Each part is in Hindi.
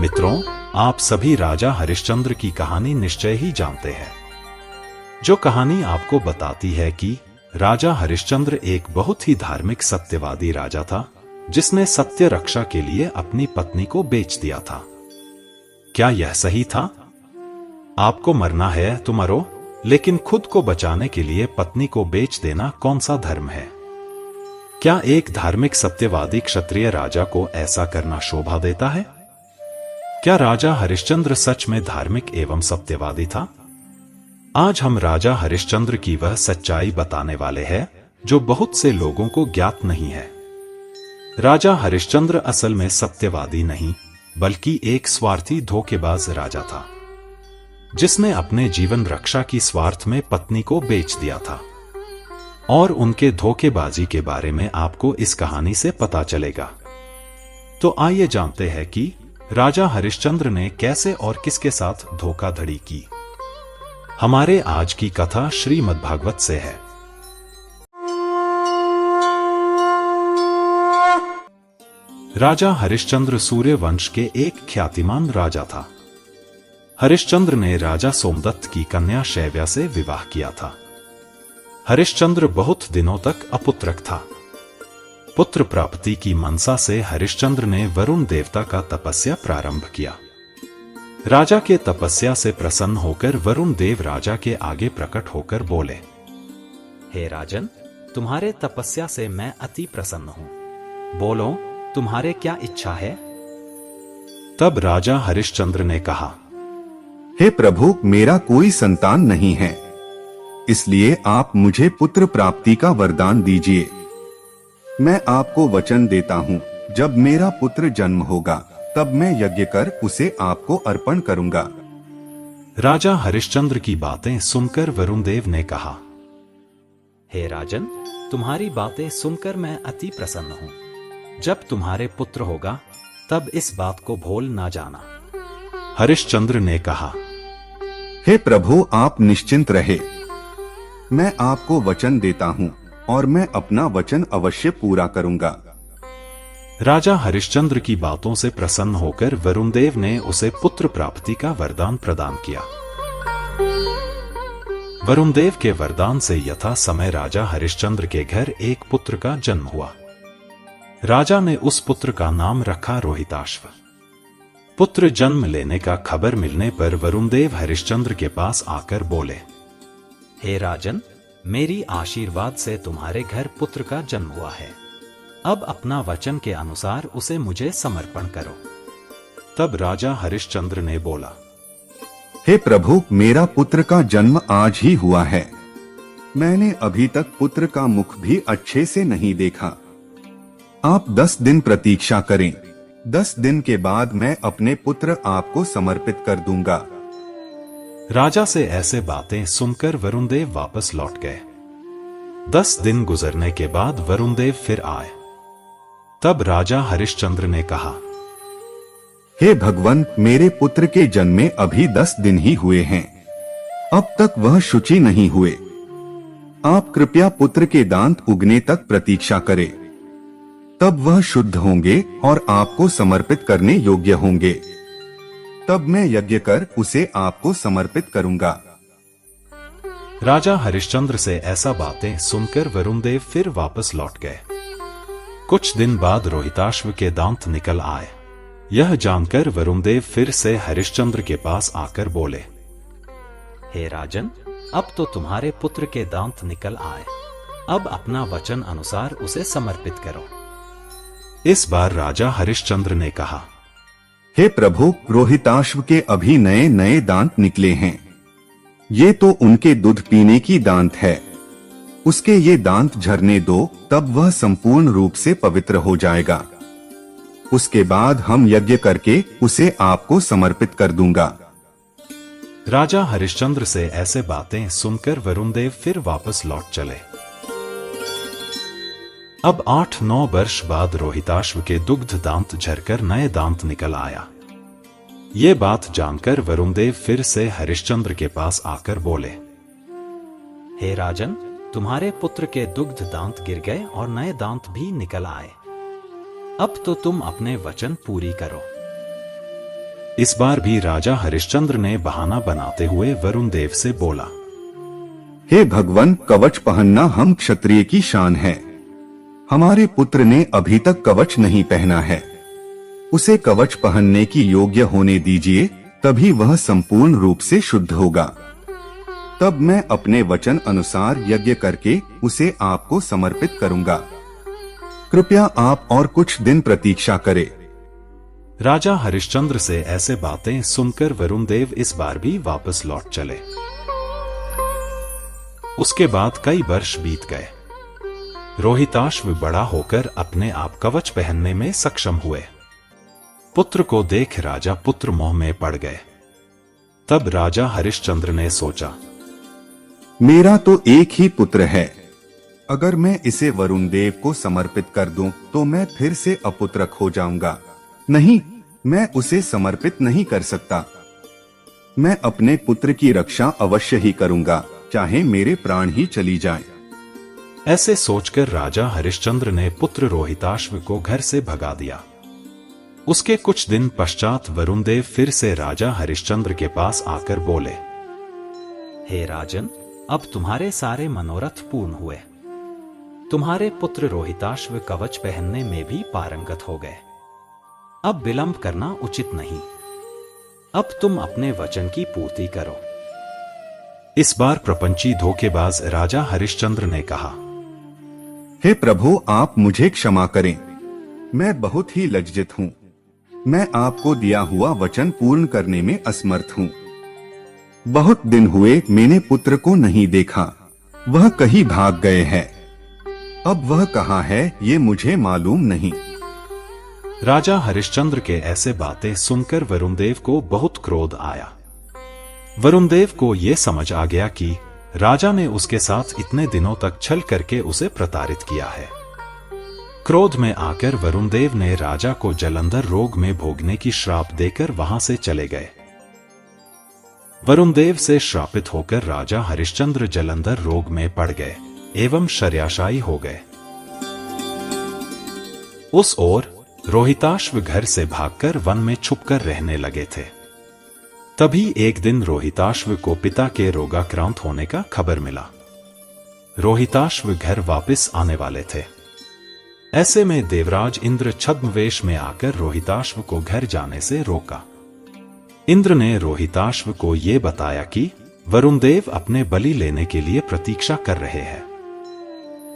मित्रों, आप सभी राजा हरिश्चंद्र की कहानी निश्चय ही जानते हैं, जो कहानी आपको बताती है कि राजा हरिश्चंद्र एक बहुत ही धार्मिक सत्यवादी राजा था, जिसने सत्य रक्षा के लिए अपनी पत्नी को बेच दिया था। क्या यह सही था? आपको मरना है तो मरो, लेकिन खुद को बचाने के लिए पत्नी को बेच देना कौन सा धर्म है? क्या एक धार्मिक सत्यवादी क्षत्रिय राजा को ऐसा करना शोभा देता है? क्या राजा हरिश्चंद्र सच में धार्मिक एवं सत्यवादी था? आज हम राजा हरिश्चंद्र की वह सच्चाई बताने वाले हैं जो बहुत से लोगों को ज्ञात नहीं है। राजा हरिश्चंद्र असल में सत्यवादी नहीं, बल्कि एक स्वार्थी धोखेबाज राजा था, जिसने अपने जीवन रक्षा की स्वार्थ में पत्नी को बेच दिया था। और उनके धोखेबाजी के बारे में आपको इस कहानी से पता चलेगा। तो आइए जानते हैं कि राजा हरिश्चंद्र ने कैसे और किसके साथ धोखाधड़ी की। हमारे आज की कथा श्रीमद्भागवत से है। राजा हरिश्चंद्र सूर्य वंश के एक ख्यातिमान राजा था। हरिश्चंद्र ने राजा सोमदत्त की कन्या शैव्या से विवाह किया था। हरिश्चंद्र बहुत दिनों तक अपुत्रक था। पुत्र प्राप्ति की मनसा से हरिश्चंद्र ने वरुण देवता का तपस्या प्रारंभ किया। राजा के तपस्या से प्रसन्न होकर वरुण देव राजा के आगे प्रकट होकर बोले, हे राजन, तुम्हारे तपस्या से मैं अति प्रसन्न हूँ। बोलो, तुम्हारे क्या इच्छा है? तब राजा हरिश्चंद्र ने कहा, हे प्रभु, मेरा कोई संतान नहीं है, इसलिए आप मुझे पुत्र प्राप्ति का वरदान दीजिए। मैं आपको वचन देता हूँ, जब मेरा पुत्र जन्म होगा तब मैं यज्ञ कर उसे आपको अर्पण करूंगा। राजा हरिश्चंद्र की बातें सुनकर वरुण देव ने कहा, हे राजन, तुम्हारी बातें सुनकर मैं अति प्रसन्न हूँ। जब तुम्हारे पुत्र होगा तब इस बात को भूल ना जाना। हरिश्चंद्र ने कहा, हे प्रभु, आप निश्चिंत रहे, मैं आपको वचन देता हूँ और मैं अपना वचन अवश्य पूरा करूंगा। राजा हरिश्चंद्र की बातों से प्रसन्न होकर वरुण देव ने उसे पुत्र प्राप्ति का वरदान प्रदान किया। वरुण देव के वरदान से यथा समय राजा हरिश्चंद्र के घर एक पुत्र का जन्म हुआ। राजा ने उस पुत्र का नाम रखा रोहिताश्व। पुत्र जन्म लेने का खबर मिलने पर वरुण देव हरिश्चंद्र के पास आकर बोले, हे राजन, मेरी आशीर्वाद से तुम्हारे घर पुत्र का जन्म हुआ है। अब अपना वचन के अनुसार उसे मुझे समर्पण करो। तब राजा हरिश्चंद्र ने बोला, हे प्रभु, मेरा पुत्र का जन्म आज ही हुआ है। मैंने अभी तक पुत्र का मुख भी अच्छे से नहीं देखा। आप 10 दिन प्रतीक्षा करें। 10 दिन के बाद मैं अपने पुत्र आपको समर्पित कर दूंगा। राजा से ऐसे बातें सुनकर वरुण देव वापस लौट गए। 10 दिन गुजरने के बाद वरुण देव फिर आए। तब राजा हरिश्चंद्र ने कहा, हे भगवान, मेरे पुत्र के जन्मे अभी 10 दिन ही हुए हैं, अब तक वह शुचि नहीं हुए। आप कृपया पुत्र के दांत उगने तक प्रतीक्षा करें, तब वह शुद्ध होंगे और आपको समर्पित करने योग्य होंगे। तब मैं यज्ञ कर उसे आपको समर्पित करूंगा। राजा हरिश्चंद्र से ऐसा बातें सुनकर वरुण देव फिर वापस लौट गए। कुछ दिन बाद रोहिताश्व के दांत निकल आए। यह जानकर वरुण देव फिर से हरिश्चंद्र के पास आकर बोले, हे राजन, अब तो तुम्हारे पुत्र के दांत निकल आए। अब अपना वचन अनुसार उसे समर्पित करो। इस बार राजा हरिश्चंद्र ने कहा, हे प्रभु, रोहिताश्व के अभी नए नए दांत निकले हैं। ये तो उनके दूध पीने की दांत है। उसके ये दांत झरने दो, तब वह संपूर्ण रूप से पवित्र हो जाएगा। उसके बाद हम यज्ञ करके उसे आपको समर्पित कर दूंगा। राजा हरिश्चंद्र से ऐसे बातें सुनकर वरुण देव फिर वापस लौट चले। अब 8-9 वर्ष बाद रोहिताश्व के दुग्ध दांत झरकर नए दांत निकल आया। ये बात जानकर वरुण देव फिर से हरिश्चंद्र के पास आकर बोले, हे राजन, तुम्हारे पुत्र के दुग्ध दांत गिर गए और नए दांत भी निकल आए। अब तो तुम अपने वचन पूरी करो। इस बार भी राजा हरिश्चंद्र ने बहाना बनाते हुए वरुण देव से बोला, हे भगवान, कवच पहनना हम क्षत्रिय की शान है। हमारे पुत्र ने अभी तक कवच नहीं पहना है। उसे कवच पहनने की योग्य होने दीजिए, तभी वह संपूर्ण रूप से शुद्ध होगा। तब मैं अपने वचन अनुसार यज्ञ करके उसे आपको समर्पित करूंगा। कृपया आप और कुछ दिन प्रतीक्षा करें। राजा हरिश्चंद्र से ऐसे बातें सुनकर वरुण देव इस बार भी वापस लौट चले। उसके बाद कई वर्ष बीत गए। रोहिताश्व बड़ा होकर अपने आप कवच पहनने में सक्षम हुए। पुत्र को देख राजा पुत्र मोह में पड़ गए। तब राजा हरिश्चंद्र ने सोचा, मेरा तो एक ही पुत्र है। अगर मैं इसे वरुण देव को समर्पित कर दूं, तो मैं फिर से अपुत्रक हो जाऊंगा। नहीं, मैं उसे समर्पित नहीं कर सकता। मैं अपने पुत्र की रक्षा अवश्य ही करूंगा, चाहे मेरे प्राण ही चली जाएं। ऐसे सोचकर राजा हरिश्चंद्र ने पुत्र रोहिताश्व को घर से भगा दिया। उसके कुछ दिन पश्चात वरुण देव फिर से राजा हरिश्चंद्र के पास आकर बोले, हे राजन, अब तुम्हारे सारे मनोरथ पूर्ण हुए। तुम्हारे पुत्र रोहिताश्व कवच पहनने में भी पारंगत हो गए। अब विलंब करना उचित नहीं। अब तुम अपने वचन की पूर्ति करो। इस बार प्रपंची धोखेबाज राजा हरिश्चंद्र ने कहा, हे प्रभु, आप मुझे क्षमा करें। मैं बहुत ही लज्जित हूँ। मैं आपको दिया हुआ वचन पूर्ण करने में असमर्थ हूँ। बहुत दिन हुए मैंने पुत्र को नहीं देखा। वह कहीं भाग गए हैं। अब वह कहाँ है ये मुझे मालूम नहीं। राजा हरिश्चंद्र के ऐसे बातें सुनकर वरुण देव को बहुत क्रोध आया। वरुण देव को यह समझ आ गया कि राजा ने उसके साथ इतने दिनों तक छल करके उसे प्रताड़ित किया है। क्रोध में आकर वरुण देव ने राजा को जलंधर रोग में भोगने की श्राप देकर वहां से चले गए। वरुण देव से श्रापित होकर राजा हरिश्चंद्र जलंधर रोग में पड़ गए एवं शर्याशायी हो गए। उस ओर रोहिताश्व घर से भागकर वन में छुपकर रहने लगे थे। तभी एक दिन रोहिताश्व को पिता के रोगाक्रांत होने का खबर मिला। रोहिताश्व घर वापस आने वाले थे। ऐसे में देवराज इंद्र छद्मवेश में आकर रोहिताश्व को घर जाने से रोका। इंद्र ने रोहिताश्व को यह बताया कि वरुण देव अपने बलि लेने के लिए प्रतीक्षा कर रहे हैं।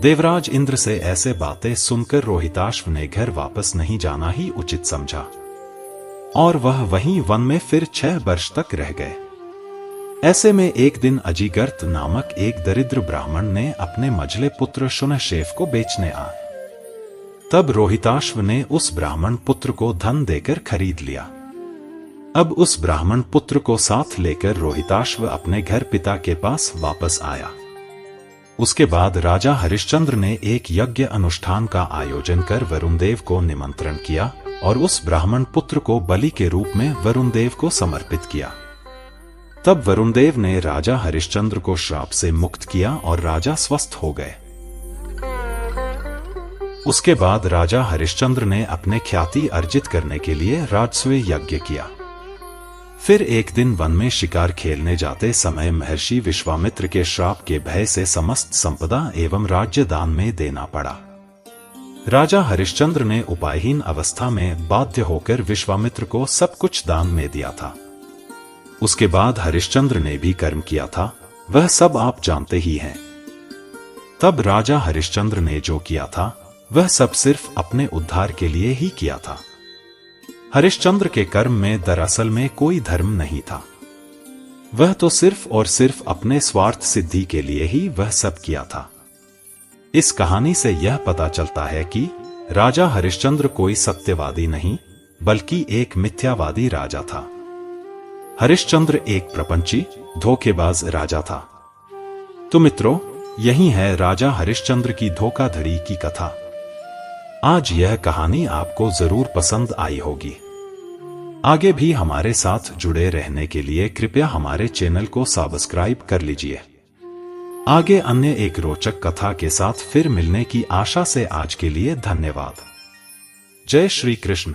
देवराज इंद्र से ऐसे बातें सुनकर रोहिताश्व ने घर वापस नहीं जाना ही उचित समझा और वह वहीं वन में फिर 6 वर्ष तक रह गए। ऐसे में एक दिन अजिगर्त नामक एक दरिद्र ब्राह्मण ने अपने मझले पुत्र शुनशेफ को बेचने आए। तब रोहिताश्व ने उस ब्राह्मण पुत्र को धन देकर खरीद लिया। अब उस ब्राह्मण पुत्र को साथ लेकर रोहिताश्व अपने घर पिता के पास वापस आया। उसके बाद राजा हरिश्चंद्र ने एक यज्ञ अनुष्ठान का आयोजन कर वरुण देव को निमंत्रण किया और उस ब्राह्मण पुत्र को बलि के रूप में वरुण देव को समर्पित किया। तब वरुण देव ने राजा हरिश्चंद्र को श्राप से मुक्त किया और राजा स्वस्थ हो गए। उसके बाद राजा हरिश्चंद्र ने अपने ख्याति अर्जित करने के लिए राजस्व यज्ञ किया। फिर एक दिन वन में शिकार खेलने जाते समय महर्षि विश्वामित्र के श्राप के भय से समस्त संपदा एवं राज्य दान में देना पड़ा। राजा हरिश्चंद्र ने उपायहीन अवस्था में बाध्य होकर विश्वामित्र को सब कुछ दान में दिया था। उसके बाद हरिश्चंद्र ने भी कर्म किया था, वह सब आप जानते ही हैं। तब राजा हरिश्चंद्र ने जो किया था वह सब सिर्फ अपने उद्धार के लिए ही किया था। हरिश्चंद्र के कर्म में दरअसल में कोई धर्म नहीं था। वह तो सिर्फ और सिर्फ अपने स्वार्थ सिद्धि के लिए ही वह सब किया था। इस कहानी से यह पता चलता है कि राजा हरिश्चंद्र कोई सत्यवादी नहीं बल्कि एक मिथ्यावादी राजा था। हरिश्चंद्र एक प्रपंची धोखेबाज राजा था। तो मित्रों, यही है राजा हरिश्चंद्र की धोखाधड़ी की कथा। आज यह कहानी आपको जरूर पसंद आई होगी। आगे भी हमारे साथ जुड़े रहने के लिए कृपया हमारे चैनल को सब्सक्राइब कर लीजिए। आगे अन्य एक रोचक कथा के साथ फिर मिलने की आशा से आज के लिए धन्यवाद। जय श्री कृष्ण।